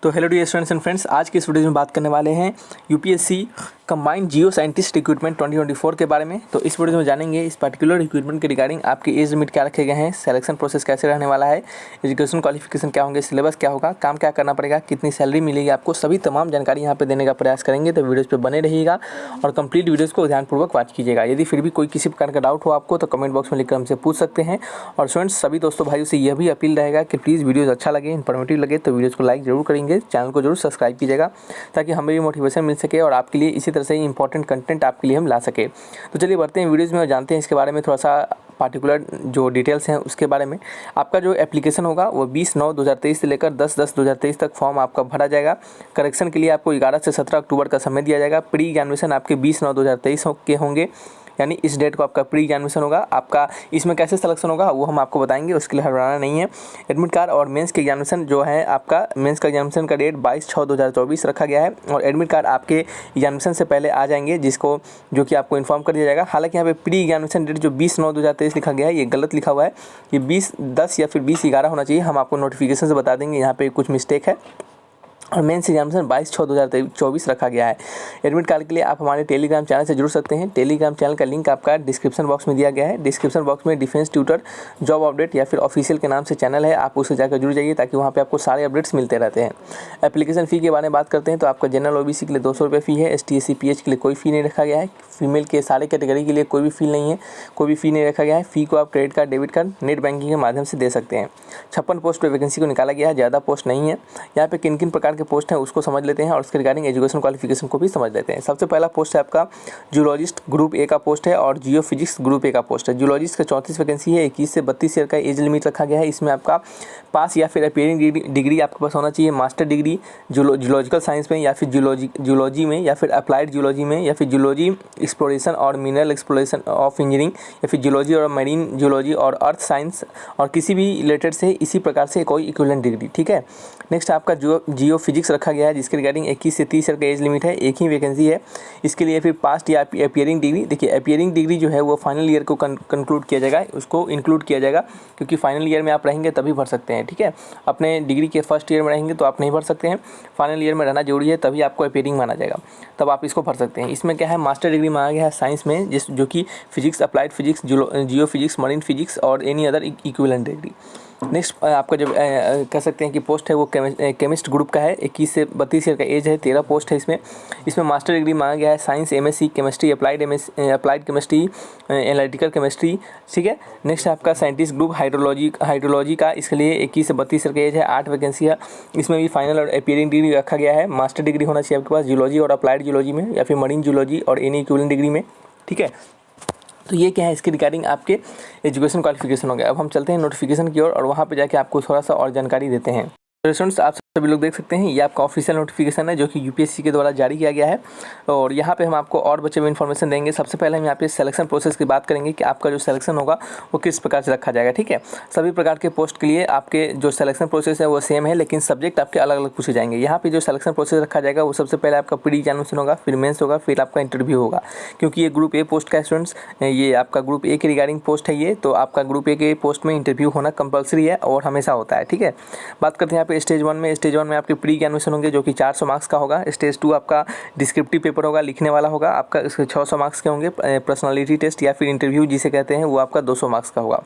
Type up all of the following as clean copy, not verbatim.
तो hello dear students and friends, आज की इस वीडियो में बात करने वाले हैं UPSC combined geo scientist recruitment 2024 के बारे में। तो इस वीडियो में जानेंगे इस पर्टिकुलर रिक्रूटमेंट के रिगार्डिंग आपके एज लिमिट क्या रखे गए हैं, सिलेक्शन प्रोसेस कैसे रहने वाला है, एजुकेशन क्वालिफिकेशन क्या होंगे, सिलेबस क्या होगा, काम क्या करना पड़ेगा, कितनी सैलरी मिलेगी आपको, सभी तमाम जानकारी यहाँ पे देने का प्रयास करेंगे। तो वीडियोज़ पे बने रहिएगा और कंप्लीट वीडियोज़ को ध्यानपूर्वक वॉच कीजिएगा। यदि फिर भी कोई किसी प्रकार का डाउट हो आपको तो कमेंट बॉक्स में लिखकर हमसे पूछ सकते हैं। और स्टूडेंट्स सभी दोस्तों भाइयों से यह भी अपील रहेगा कि प्लीज़ वीडियोज़ अच्छा लगे, इन्फॉर्मेटिव लगे तो वीडियोज़ को लाइक जरूर करेंगे, चैनल को जरूर सब्सक्राइब कीजिएगा ताकि हमें भी मोटिवेशन मिल सके और आपके लिए इसी तरह से इंपॉर्टेंट कंटेंट आपके लिए हम ला सके। तो चलिए बढ़ते हैं वीडियोज़ में और जानते हैं इसके बारे में थोड़ा सा पार्टिकुलर जो डिटेल्स हैं उसके बारे में। आपका जो एप्लीकेशन होगा वो 20/9/2023 से लेकर 10/10/2023 तक फॉर्म आपका भरा जाएगा। करेक्शन के लिए आपको 11 से 17 अक्टूबर का समय दिया जाएगा। प्री एग्जामिनेशन आपके 20/9/2023 के होंगे, यानी इस डेट को आपका प्री एग्जामिनेशन होगा। आपका इसमें कैसे सिलेक्शन होगा वो हम आपको बताएंगे, उसके लिए हड़बड़ाना नहीं है। एडमिट कार्ड और मेंस के एग्जामिनेशन जो है, आपका मेंस का एग्जामिनेशन का डेट 22/6/2024 रखा गया है और एडमिट कार्ड आपके एग्जामिनेशन से पहले आ जाएंगे, जो कि आपको इन्फॉर्म कर दिया जाएगा। हालांकि यहाँ पे प्री एग्जामिनेशन डेट जो 20/9/2023 लिखा गया है ये गलत लिखा हुआ है, ये 20/10 या फिर 20/11 होना चाहिए। हम आपको नोटिफिकेशन से बता देंगे, यहाँ पे कुछ मिस्टेक है। और मेंस एग्जामिनेशन 22/6/2024 रखा गया है। एडमिट कार्ड के लिए आप हमारे टेलीग्राम चैनल से जुड़ सकते हैं। टेलीग्राम चैनल का लिंक आपका डिस्क्रिप्शन बॉक्स में दिया गया है। डिस्क्रिप्शन बॉक्स में डिफेंस ट्यूटर जॉब अपडेट या फिर ऑफिशियल के नाम से चैनल है, आप उससे जाकर जुड़ जाइए ताकि वहाँ पे आपको सारे अपडेट्स मिलते रहते हैं। एप्लीकेशन फ़ी के बारे में बात करते हैं तो आपका जनरल ओबीसी के लिए 200 रुपये फ़ी है। ST SC PH के लिए कोई फ़ी नहीं रखा गया है। फीमेल के सारे कैटेगरी के लिए कोई भी फ़ी नहीं है, कोई भी फ़ी नहीं रखा गया है। फ़ी को आप credit card, debit card, net banking के माध्यम से दे सकते हैं। 56 पोस्ट पे वैकेंसी को निकाला गया है, ज़्यादा पोस्ट नहीं है। यहाँ पे किन किन प्रकार के पोस्ट हैं उसको समझ लेते हैं और उसके रिगार्डिंग एजुकेशन क्वालिफिकेशन को भी समझ लेते हैं। सबसे पहला पोस्ट है आपका जूलॉजिस्ट ग्रुप ए का पोस्ट है और जियो फिजिक्स ग्रुप ए का पोस्ट है। जूलॉजिस्ट का 34 वैकेंसी है। 21 से 32 ईयर का एज लिमिट रखा गया है। इसमें आपका पास या फिर अपीयरिंग डिग्री आपके पास होना चाहिए, मास्टर डिग्री जूलॉजिकल साइंस में या फिर जूलॉजी में या फिर अप्लाइड जूलॉजी में या फिर जूलॉजी एक्सप्लोरेशन और मिनरल एक्सप्लोरेशन ऑफ इंजीनियरिंग या फिर जूलॉजी और मरीन जूलॉजी और अर्थ साइंस और किसी भी रिलेटेड से इसी प्रकार से कोई इक्विवेलेंट डिग्री। ठीक है। नेक्स्ट आपका जियो फिजिक्स रखा गया है जिसके रिगार्डिंग 21 से 30 ईयर का एज लिमिट है, एक ही वैकेंसी है। इसके लिए फिर पास्ट या अपीयरिंग डिग्री, देखिए अपीयरिंग डिग्री जो है वो फाइनल ईयर को कंक्लूड किया जाएगा, उसको इंक्लूड किया जाएगा क्योंकि फाइनल ईयर में आप रहेंगे तभी भर सकते हैं। ठीक है। अपने डिग्री के फर्स्ट ईयर में रहेंगे तो आप नहीं भर सकते हैं, फाइनल ईयर में रहना जरूरी है तभी आपको अपीयरिंग माना जाएगा, तब आप इसको भर सकते हैं। इसमें क्या है, मास्टर डिग्री मांगा गया है साइंस में, जो कि फिजिक्स, अप्लाइड फिजिक्स, जियो फिजिक्स, मरीन फिजिक्स और any other equivalent degree. Next आपका जो कह सकते हैं कि पोस्ट है वो केमिस्ट ग्रुप का है। 21 से 32 ईयर का एज है, 13 पोस्ट है इसमें मास्टर डिग्री मांगा गया है science, MSc chemistry, applied chemistry, analytical chemistry. ठीक है। नेक्स्ट आपका साइंटिस्ट ग्रुप हाइड्रोलॉजी का, इसके लिए 21 से 32 ईयर का एज है, 8 वैकेंसी है। इसमें भी फाइनल और अपीयरिंग डिग्री रखा गया है। मास्टर डिग्री होना चाहिए आपके पास जूलॉजी और अप्लाइड जूलॉजी में या फिर मरीन जूलॉजी और एनी इक्विवेलेंट डिग्री में। ठीक है। तो ये क्या है, इसके रिगार्डिंग आपके एजुकेशन क्वालिफिकेशन हो गया। अब हम चलते हैं नोटिफिकेशन की ओर और वहाँ पे जाके आपको थोड़ा सा और जानकारी देते हैं। स्टूडेंट्स आप सभी लोग देख सकते हैं ये आपका ऑफिशियल नोटिफिकेशन है जो कि यूपीएससी के द्वारा जारी किया गया है और यहाँ पे हम आपको और बचे हुए इन्फॉर्मेशन देंगे। सबसे पहले हम यहाँ पे सिलेक्शन प्रोसेस की बात करेंगे कि आपका जो सिलेक्शन होगा वो किस प्रकार से रखा जाएगा। ठीक है। सभी प्रकार के पोस्ट के लिए आपके जो सिलेक्शन प्रोसेस है वो सेम है, लेकिन सब्जेक्ट आपके अलग अलग पूछे जाएंगे। यहाँ पे जो सिलेक्शन प्रोसेस रखा जाएगा वो सबसे पहले आपका प्री एग्जामिनेशन होगा, फिर मेंस होगा, फिर आपका इंटरव्यू होगा। क्योंकि ये ग्रुप ए पोस्ट का स्टूडेंट्स, ये आपका ग्रुप ए के रिगार्डिंग पोस्ट है ये, तो आपका ग्रुप ए के पोस्ट में इंटरव्यू होना कंपलसरी है और हमेशा होता है। ठीक है। बात करते हैं यहाँ पे स्टेज 1 में आपके प्री एग्जामिनेशन होंगे जो कि 400 मार्क्स का होगा। स्टेज 2 आपका डिस्क्रिप्टिव पेपर होगा, लिखने वाला होगा, आपका इसके 600 मार्क्स के होंगे। पर्सनालिटी टेस्ट या फिर इंटरव्यू जिसे कहते हैं वो आपका 200 मार्क्स का होगा।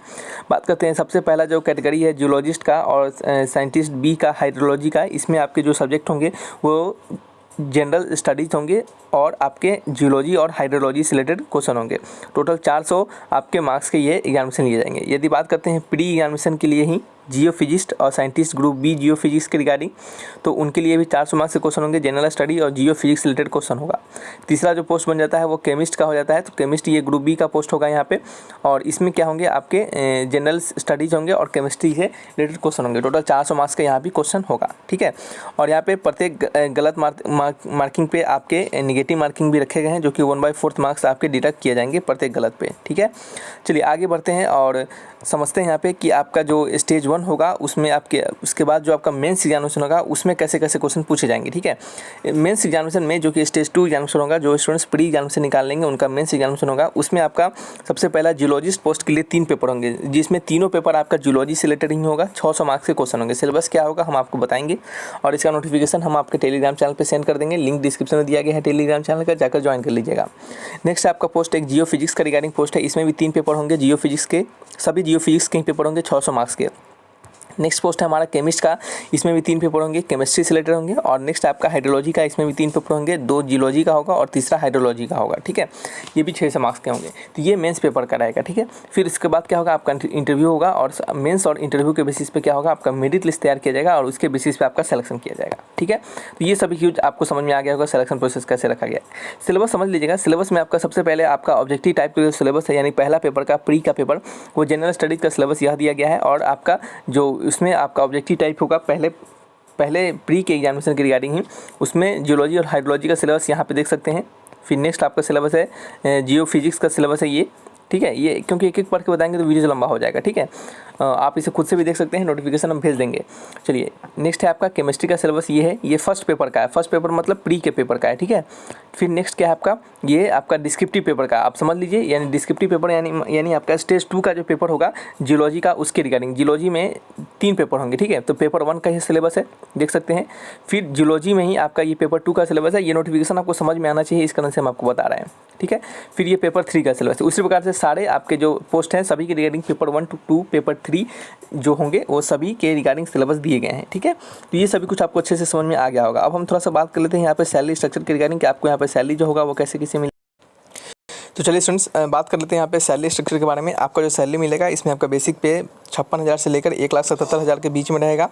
बात करते हैं सबसे पहला जो कैटेगरी है जूलॉजिस्ट का और साइंटिस्ट बी का हाइड्रोलॉजी का, इसमें आपके जो सब्जेक्ट होंगे वो जनरल स्टडीज़ होंगे और आपके जियोलॉजी और हाइड्रोलॉजी से रिलेटेड क्वेश्चन होंगे। टोटल 400 आपके मार्क्स के ये एग्जामिनेशन लिए जाएंगे। यदि बात करते हैं प्री एग्जामिनेशन के लिए ही जियो फिजिस्ट और साइंटिस्ट ग्रुप बी जियो फिजिक्स के रिगार्डिंग, तो उनके लिए भी 400 मार्क्स के क्वेश्चन होंगे, जनरल स्टडी और जियो फिजिक्स रिलेटेड क्वेश्चन होगा। तीसरा जो पोस्ट बन जाता है वो केमिस्ट का हो जाता है, तो केमिस्ट ये ग्रुप बी का पोस्ट होगा यहाँ पे और इसमें क्या होंगे आपके जनरल स्टडीज होंगे और केमिस्ट्री से रिलेटेड क्वेश्चन होंगे। टोटल 400 मार्क्स का यहाँ भी क्वेश्चन होगा। ठीक है। और यहाँ पे प्रत्येक गलत मार्किंग पे आपके नेगेटिव मार्किंग भी रखे गए हैं जो कि 1/4 मार्क्स आपके डिडक्ट किए जाएंगे प्रत्येक गलत पे। ठीक है। चलिए आगे बढ़ते हैं और समझते हैं यहाँ पे कि आपका जो स्टेज 1 वन होगा उसमें आपके उसके बाद जो आपका मेंस एग्जामिनेशन होगा उसमें कैसे कैसे क्वेश्चन पूछे जाएंगे, ठीक है। मेंस एग्जामिनेशन में जो कि स्टेज 2 एग्जामिनेशन होगा, जो स्टूडेंट्स प्री एग्जामिनेशन निकाल लेंगे उनका मेंस एग्जामिनेशन होगा, उसमें आपका सबसे पहला जियोलॉजिस्ट पोस्ट के लिए 3 पेपर होंगे, जिसमें तीनों पेपर आपका जियोलॉजी से रिलेटेड ही होगा। 600 मार्क्स के क्वेश्चन होंगे। सिलेबस क्या होगा हम आपको बताएंगे और इसका नोटिफिकेशन हम आपके टेलीग्राम चैनल पर सेंड कर देंगे। लिंक डिस्क्रिप्शन में दिया गया है टेलीग्राम चैनल का, जाकर ज्वाइन कर लीजिएगा। नेक्स्ट आपका पोस्ट एक जियो फिजिक्स का रिगार्डिंग पोस्ट है, इसमें भी 3 पेपर होंगे। जियो फिजिक्स के सभी जियो फिजिक्स के पेपर होंगे 600 मार्क्स के। नेक्स्ट पोस्ट है हमारा केमिस्ट का, इसमें भी 3 पेपर होंगे, केमिस्ट्री से रिलेटेड होंगे। और नेक्स्ट आपका हाइड्रोलॉजी का, इसमें भी 3 पेपर होंगे, 2 जियोलॉजी का होगा और तीसरा हाइड्रोलॉजी का होगा, ठीक है। ये भी 600 मार्क्स के होंगे। तो ये मेंस पेपर का रहेगा, ठीक है। फिर इसके बाद क्या होगा, आपका इंटरव्यू होगा और मेंस और इंटरव्यू के बेसिस पे क्या होगा, आपका मेरिट लिस्ट तैयार किया जाएगा और उसके बेसिस पे आपका सिलेक्शन किया जाएगा, ठीक है। तो ये सभी चीज़ आपको समझ में आ गया होगा, सिलेक्शन प्रोसेस कैसे रखा गया है। सिलेबस समझ लीजिएगा। सिलेबस में आपका सबसे पहले आपका ऑब्जेक्टिव टाइप का सिलेबस है, यानी पहला पेपर का प्री का पेपर, वो जनरल स्टडीज़ का सिलेबस यह दिया गया है। और आपका जो उसमें आपका ऑब्जेक्टिव टाइप होगा पहले प्री के एग्जामिनेशन के रिगार्डिंग ही, उसमें जियोलॉजी और हाइड्रोलॉजी का सिलेबस यहाँ पे देख सकते हैं। फिर नेक्स्ट आपका सिलेबस है जियो फिजिक्स का सिलेबस है ये, ठीक है। ये क्योंकि एक एक पढ़ के बताएंगे तो वीडियो लंबा हो जाएगा, ठीक है। आप इसे खुद से भी देख सकते हैं, नोटिफिकेशन हम भेज देंगे। चलिए नेक्स्ट है आपका केमिस्ट्री का सिलेबस, ये है, ये फर्स्ट पेपर का है। फर्स्ट पेपर मतलब प्री के पेपर का है, ठीक है। फिर नेक्स्ट क्या है आपका, ये आपका डिस्क्रिप्टिव पेपर का, आप समझ लीजिए। यानी डिस्क्रिप्टिव पेपर यानी आपका स्टेज 2 का जो पेपर होगा जियोलॉजी का, उसके रिगार्डिंग। जियोलॉजी में 3 पेपर होंगे, ठीक है। तो पेपर 1 का ही सिलेबस है, देख सकते हैं। फिर जियोलॉजी में ही आपका ये पेपर 2 का सिलेबस है। ये नोटिफिकेशन आपको समझ में आना चाहिए, इस कारण से हम आपको बता रहे हैं, ठीक है। फिर ये पेपर 3 का सिलेबस है। उसी प्रकार से सारे आपके जो पोस्ट हैं सभी के रिगार्डिंग पेपर 1 to 2 पेपर 3 जो होंगे वो सभी के रिगार्डिंग सिलेबस दिए गए हैं, ठीक है। तो ये सभी कुछ आपको अच्छे से समझ में आ गया होगा। अब हम थोड़ा सा बात कर लेते हैं यहाँ पे सैलरी स्ट्रक्चर के रिगार्डिंग, कि आपको यहाँ पे सैलरी जो होगा वो कैसे मिले। तो चलिए स्टूडेंट्स बात कर लेते हैं यहाँ पे सैलरी स्ट्रक्चर के बारे में। आपका जो सैलरी मिलेगा इसमें आपका बेसिक पे 56,000 से लेकर 1,77,000 के बीच में रहेगा।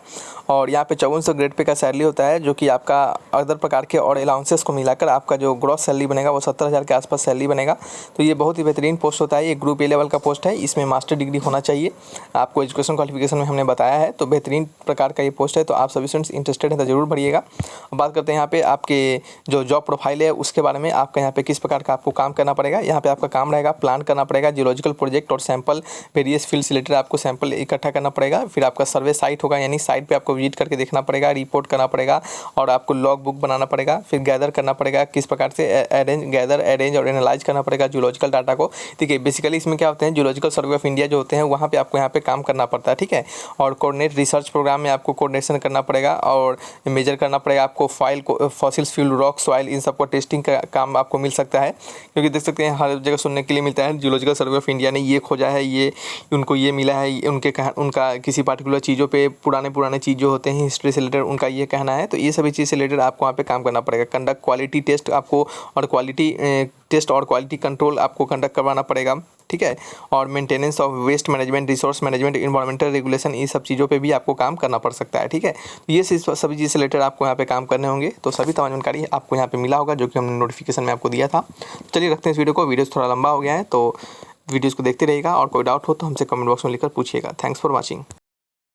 और यहाँ पे 5400 ग्रेड पे का सैलरी होता है, जो कि आपका अदर प्रकार के और अलाउंसेस को मिलाकर आपका जो ग्रॉस सैलरी बनेगा वो 70,000 के आसपास सैलरी बनेगा। तो ये बहुत ही बेहतरीन पोस्ट होता है। ये ग्रुप ए लेवल का पोस्ट है, इसमें मास्टर डिग्री होना चाहिए। आपको एजुकेशन क्वालिफिकेशन में हमने बताया है, तो बेहतरीन प्रकार का ये पोस्ट है। तो आप सभी स्टूडेंट्स इंटरेस्टेड हैं तो जरूर भरिएगा। बात करते हैं यहाँ पे आपके जो जॉब प्रोफाइल है उसके बारे में। आपका यहाँ पे किस प्रकार का आपको काम करना पड़ेगा। यहाँ पे आपका काम रहेगा, प्लान करना पड़ेगा जियोलॉजिकल प्रोजेक्ट और सैंपल वेरियस फील्ड से रिलेटेड आपको सैंपल इकट्ठा करना पड़ेगा। फिर आपका सर्वे साइट होगा, यानी साइट पे आपको विजिट करके देखना पड़ेगा, रिपोर्ट करना पड़ेगा और आपको लॉग बुक बनाना पड़ेगा। फिर गैदर करना पड़ेगा, किस प्रकार से अरेंज और एनालाइज करना पड़ेगा जियोलॉजिकल डाटा को, ठीक है। बेसिकली इसमें क्या होते हैं, जियोलॉजिकल सर्वे ऑफ इंडिया जो होते हैं वहाँ पे आपको यहाँ पे काम करना पड़ता है, ठीक है। और कोऑर्डिनेट रिसर्च प्रोग्राम में आपको कोऑर्डिनेशन करना पड़ेगा और मेजर करना पड़ेगा आपको फाइल को, फॉसिल्स, फ्यूल, रॉक, सॉइल, इन सबको टेस्टिंग का काम आपको मिल सकता है। क्योंकि देख सकते हैं हर जगह सुनने के लिए मिलता है जियोलॉजिकल सर्वे ऑफ इंडिया ने ये खोजा है, ये उनको ये मिला है, उनका किसी पार्टिकुलर चीज़ों पे पुराने चीज़ जो होते हैं हिस्ट्री से रिलेटेड उनका ये कहना है। तो ये सभी चीज़ से रिलेटेड आपको वहाँ पे काम करना पड़ेगा। कंडक्ट क्वालिटी टेस्ट आपको और क्वालिटी टेस्ट और क्वालिटी कंट्रोल आपको कंडक्ट करवाना पड़ेगा, ठीक है। और maintenance of waste management, resource management, environmental regulation, ये सब चीज़ों पे भी आपको काम करना पड़ सकता है, ठीक है। तो ये सभी चीज़ से रिलेटेड आपको यहाँ पे काम करने होंगे। तो सभी तमाम जानकारी आपको यहाँ पे मिला होगा जो कि हमने नोटिफिकेशन में आपको दिया था। चलिए रखते हैं इस वीडियो को। वीडियो थोड़ा लंबा हो गया है तो वीडियोज़ को देखते रहिएगा और कोई डाउट हो तो हमसे कमेंट बॉक्स में लिखकर पूछिएगा। Thanks for watching.